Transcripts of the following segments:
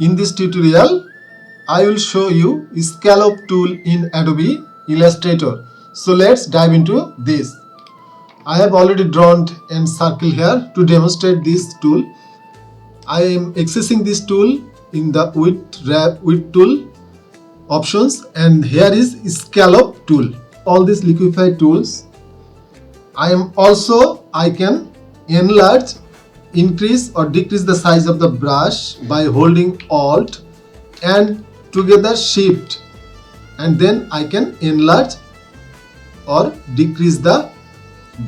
In this tutorial, I will show you Scallop tool in Adobe Illustrator. So let's dive into this. I have already drawn a circle here to demonstrate this tool. I am accessing this tool in the width tool options, and here is Scallop tool. All these liquify tools. I can enlarge, increase or decrease the size of the brush by holding Alt and together Shift, and then I can enlarge or decrease the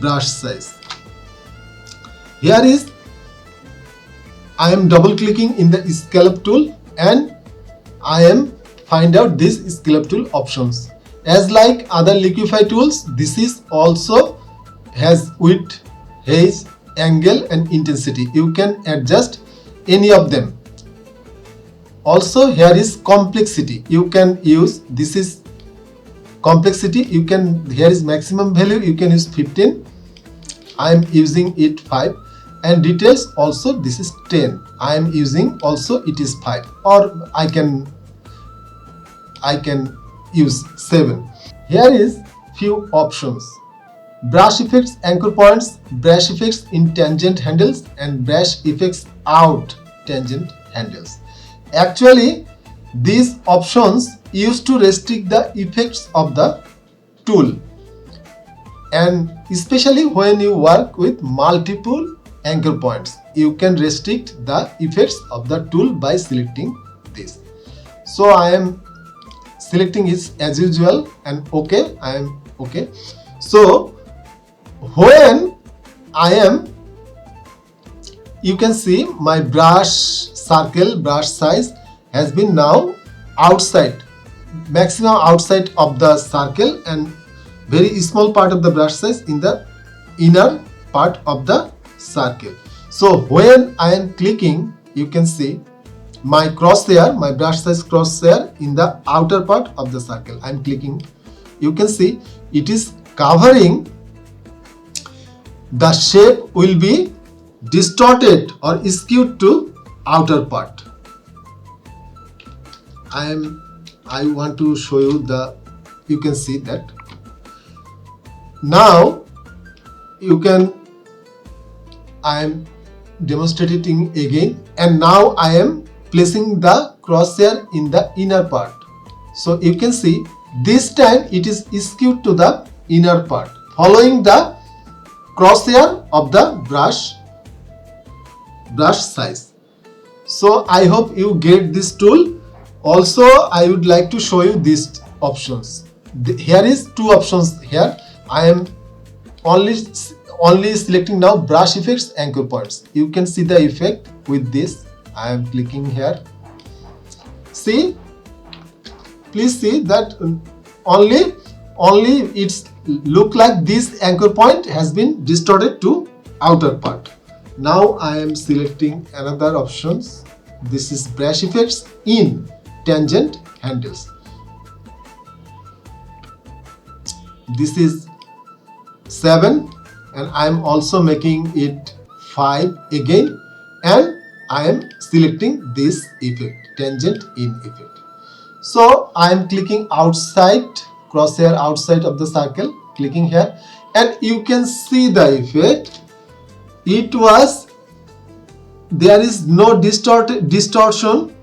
brush size. Here is I am double clicking in the Scallop tool and I am find out this Scallop tool options. As like other liquify tools, this is also has width, haze, angle and intensity. You can adjust any of them. Also here is complexity. You can use, this is complexity. You can, here is maximum value, you can use 15. I am using it 5, and details also this is 10. I am using also it is 5, or I can use 7. Here is few options: brush effects, anchor points, brush effects in tangent handles and brush effects out tangent handles. Actually, these options used to restrict the effects of the tool, and especially when you work with multiple anchor points, you can restrict the effects of the tool by selecting this. So I am selecting it as usual and OK. I am OK. So when I am, you can see my brush circle, brush size has been now outside, maximum outside of the circle, and very small part of the brush size in the inner part of the circle. So when I am clicking, you can see my crosshair, my brush size crosshair in the outer part of the circle. I am clicking, you can see it is covering. The shape will be distorted or skewed to outer part. I want to show you the, you can see that. Now you can, I am demonstrating again, and now I am placing the crosshair in the inner part. So you can see this time it is skewed to the inner part, following the crosshair of the brush size. So I hope you get this tool. Also I would like to show you these options. Here is two options here. I am only selecting now brush effects, anchor points. You can see the effect with this. I am clicking here. See, please see that only it's look like this anchor point has been distorted to outer part. Now I am selecting another options. This is brush effects in tangent handles. This is 7, and I am also making it 5 again, and I am selecting this effect, tangent in effect. So I am clicking outside, crosshair outside of the circle, clicking here, and you can see the effect. It was, there is no distortion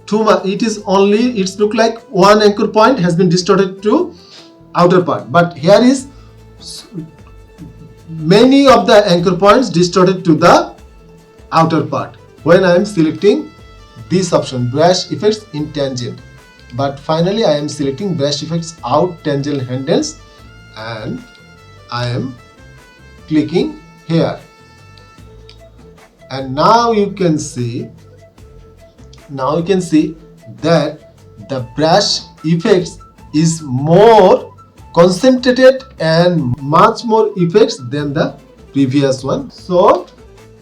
too much. It is only, it's look like one anchor point has been distorted to outer part, but here is many of the anchor points distorted to the outer part when I am selecting this option, brush effects in tangent. But finally I am selecting brush effects out tangent handles, and I am clicking here, and now you can see that the brush effects is more concentrated and much more effects than the previous one. So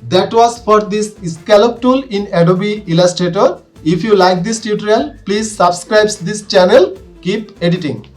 that was for this Scallop tool in Adobe Illustrator. If you like this tutorial, please subscribe this channel. Keep editing.